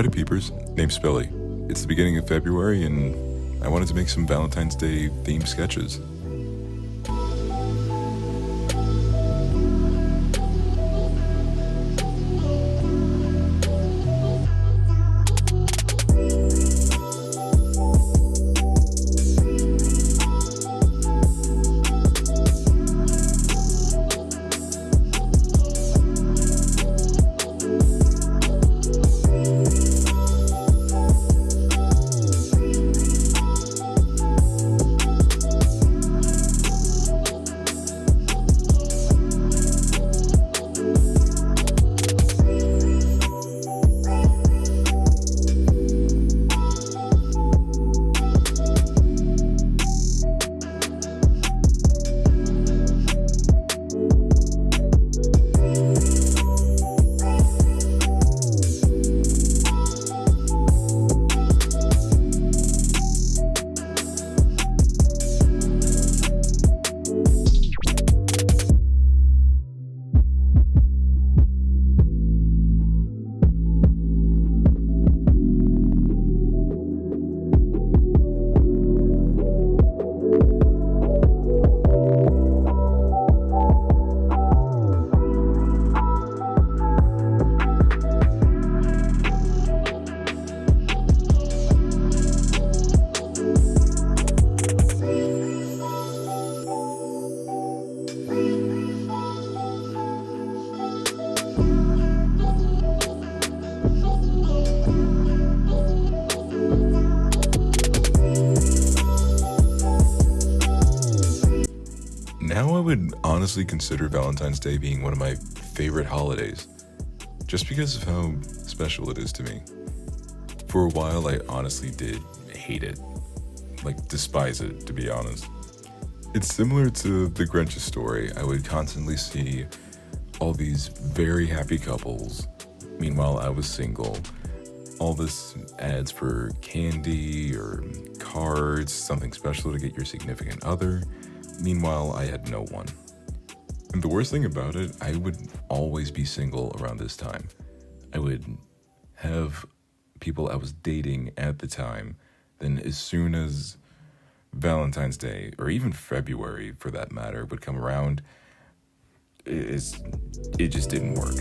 Howdy peepers, name's Billy. It's the beginning of February and I wanted to make some Valentine's Day themed sketches. Now I would honestly consider Valentine's Day being one of my favorite holidays, just because of how special it is to me. For a while, I honestly did hate it, like despise it, to be honest. It's similar to the Grinch's story. I would constantly see all these very happy couples. Meanwhile, I was single. All this ads for candy or cards, something special to get your significant other. Meanwhile, I had no one. And the worst thing about it, I would always be single around this time. I would have people I was dating at the time. Then as soon as Valentine's Day, or even February for that matter, would come around, it just didn't work.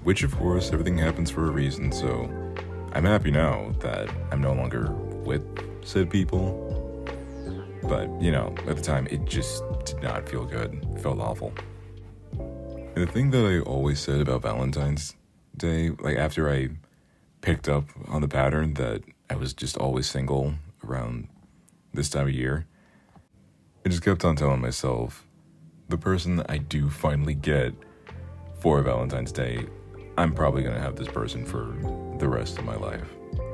which of course everything happens for a reason, so I'm happy now that I'm no longer with said people. But, at the time, it just did not feel good. It felt awful. And the thing that I always said about Valentine's Day, like after I picked up on the pattern that I was just always single around this time of year, I just kept on telling myself, the person I do finally get for Valentine's Day, I'm probably going to have this person for the rest of my life.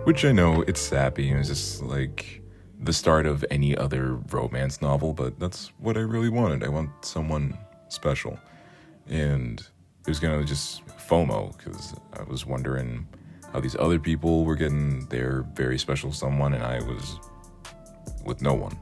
Which I know, it's sappy, and it's just like the start of any other romance novel, but that's what I really wanted. I want someone special. And it was kind of just FOMO, because I was wondering how these other people were getting their very special someone, and I was with no one.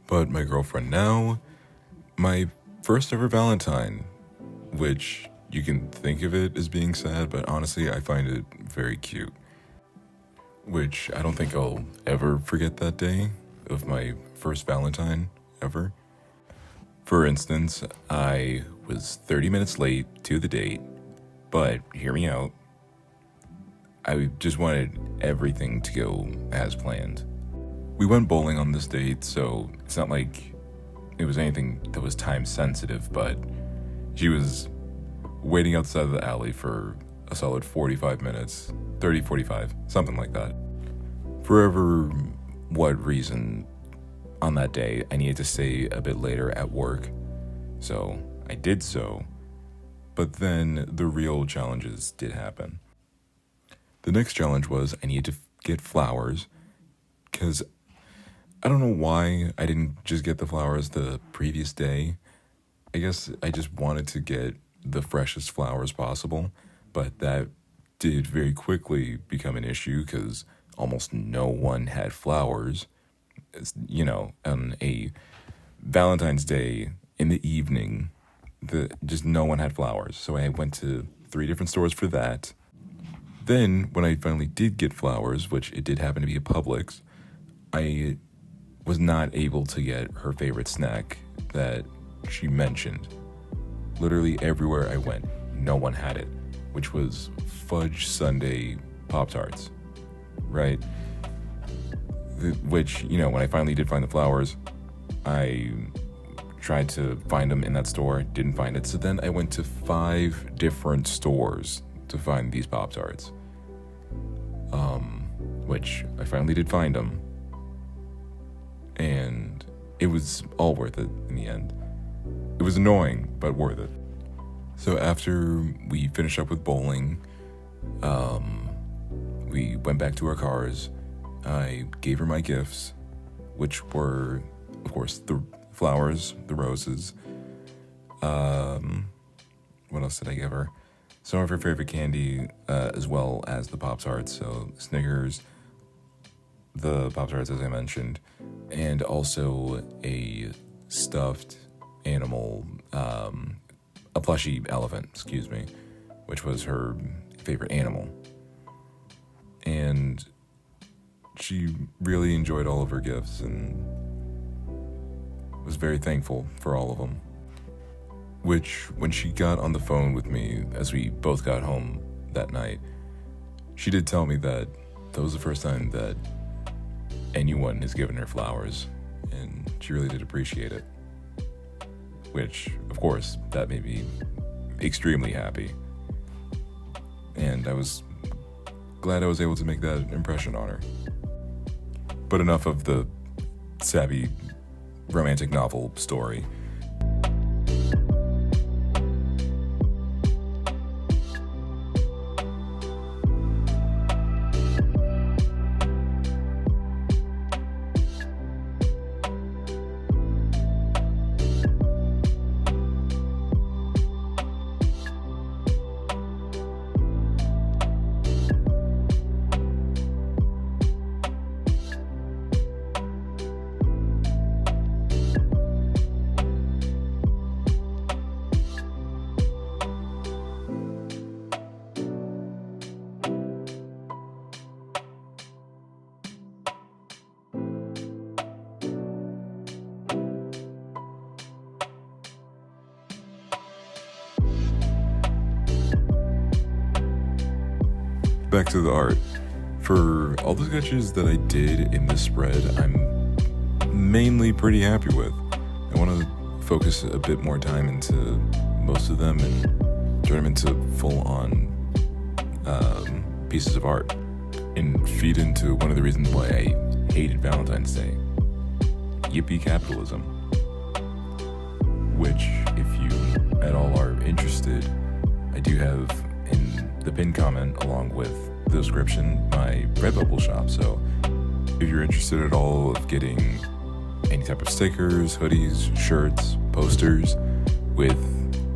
But my girlfriend now, my first ever Valentine, which you can think of it as being sad, but honestly, I find it very cute. Which I don't think I'll ever forget that day of my first Valentine ever. For instance, I was 30 minutes late to the date, but hear me out. I just wanted everything to go as planned. We went bowling on this date, so it's not like it was anything that was time sensitive, but she was waiting outside of the alley for a solid 45 minutes, 30, 45, something like that. For what reason on that day, I needed to stay a bit later at work, so I did so, but then the real challenges did happen. The next challenge was I needed to get flowers, because I don't know why I didn't just get the flowers the previous day. I guess I just wanted to get the freshest flowers possible, but that did very quickly become an issue because almost no one had flowers. On a Valentine's Day in the evening, just no one had flowers. So I went to 3 different stores for that. Then, when I finally did get flowers, which it did happen to be a Publix, I was not able to get her favorite snack that she mentioned. Literally everywhere I went, no one had it, which was fudge sundae Pop-Tarts, right? Which, when I finally did find the flowers, I tried to find them in that store, didn't find it. So then I went to 5 different stores to find these Pop-Tarts, which I finally did find them. And it was all worth it in the end. was annoying, but worth it. So after we finished up with bowling, we went back to our cars. I gave her my gifts, which were, of course, the flowers, the roses. What else did I give her? Some of her favorite candy, as well as the Pop-Tarts. So Snickers, the Pop-Tarts, as I mentioned, and also a stuffed animal, a plushy elephant, which was her favorite animal. And she really enjoyed all of her gifts and was very thankful for all of them. Which, when she got on the phone with me as we both got home that night, she did tell me that was the first time that anyone has given her flowers, and she really did appreciate it. Which, of course, that made me extremely happy. And I was glad I was able to make that impression on her. But enough of the savvy romantic novel story. Back to the art. For all the sketches that I did in this spread, I'm mainly pretty happy with. I want to focus a bit more time into most of them and turn them into full-on pieces of art and feed into one of the reasons why I hated Valentine's Day. Yippee capitalism. Which, if you at all are interested, I do have in the pinned comment along with the description my Redbubble shop. So if you're interested at all of getting any type of stickers, hoodies, shirts, posters with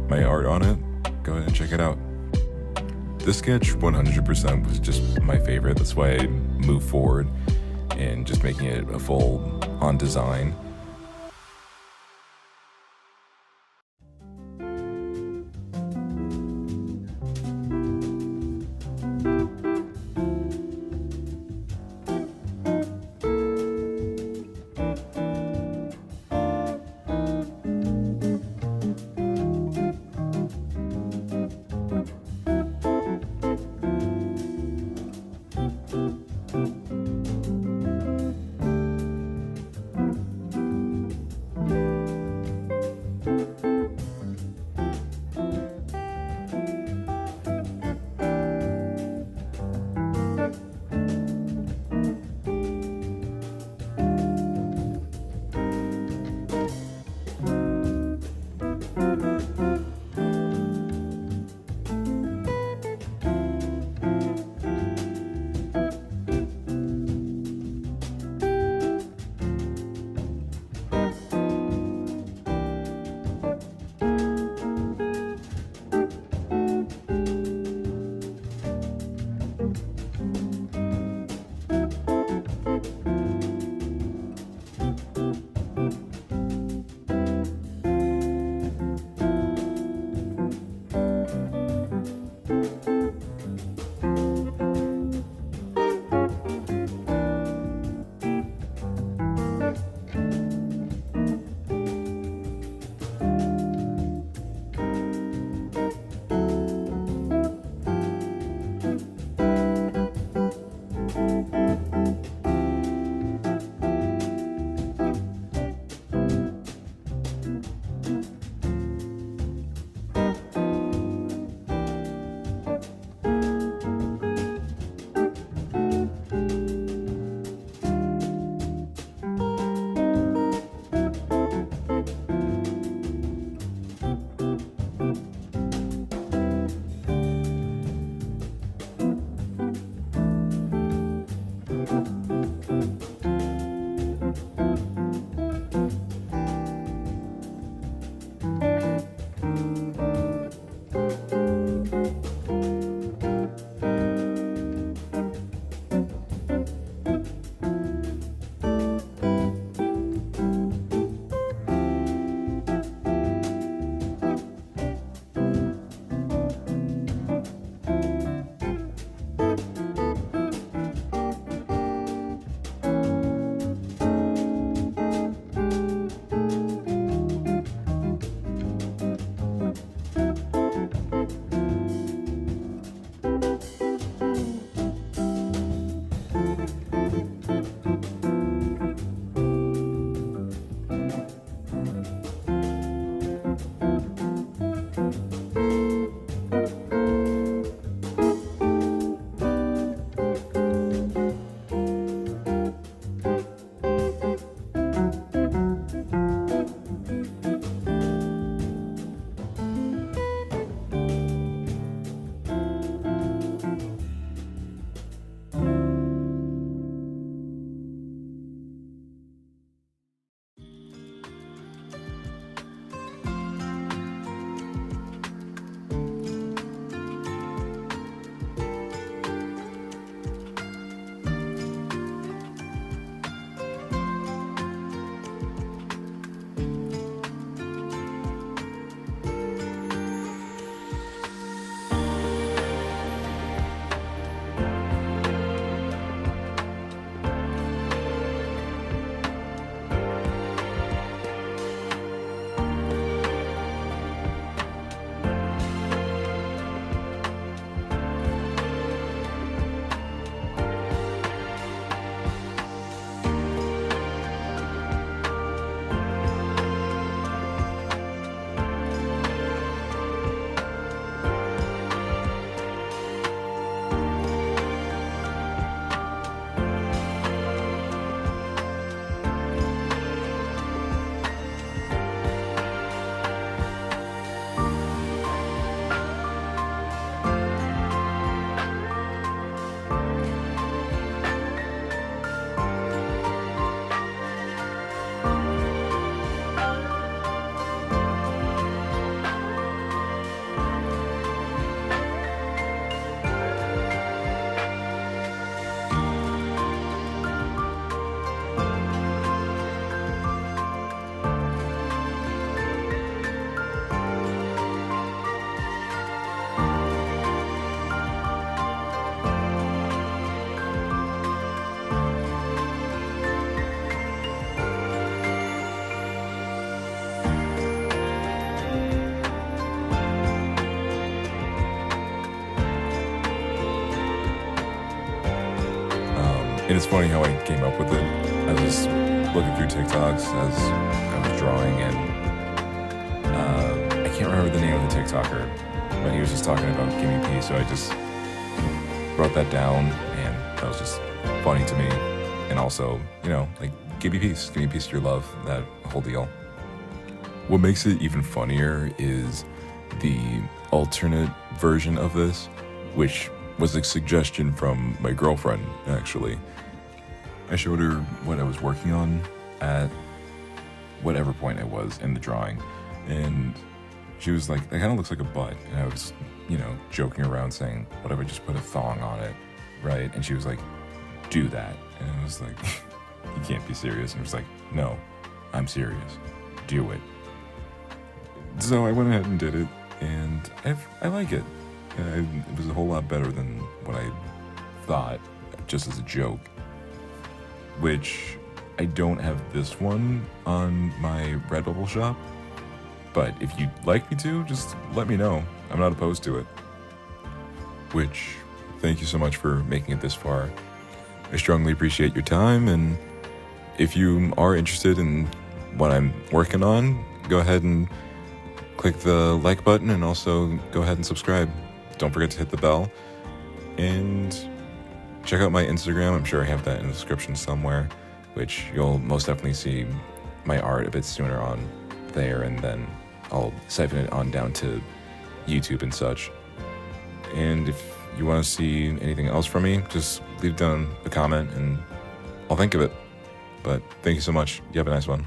my art on it, go ahead and check it out. This sketch 100% was just my favorite. That's why I moved forward and just making it a full on design. And it's funny how I came up with it. I was just looking through TikToks as I was drawing, and I can't remember the name of the TikToker, but he was just talking about Gimme Peace, so I just wrote that down, and that was just funny to me. And also, like, give me peace to your love, that whole deal. What makes it even funnier is the alternate version of this, which was a suggestion from my girlfriend, actually. I showed her what I was working on at whatever point I was in the drawing, and she was like, that kind of looks like a butt. And I was, joking around saying, what if I just put a thong on it, right? And she was like, do that. And I was like, you can't be serious. And I was like, no, I'm serious. Do it. So I went ahead and did it, and I like it. It was a whole lot better than what I thought, just as a joke. Which, I don't have this one on my Redbubble shop, but if you'd like me to, just let me know. I'm not opposed to it. Which, thank you so much for making it this far. I strongly appreciate your time, and if you are interested in what I'm working on, go ahead and click the like button, and also go ahead and subscribe. Don't forget to hit the bell, and check out my Instagram. I'm sure I have that in the description somewhere, which you'll most definitely see my art a bit sooner on there, and then I'll siphon it on down to YouTube and such. And if you want to see anything else from me, just leave down a comment and I'll think of it. But thank you so much. You have a nice one.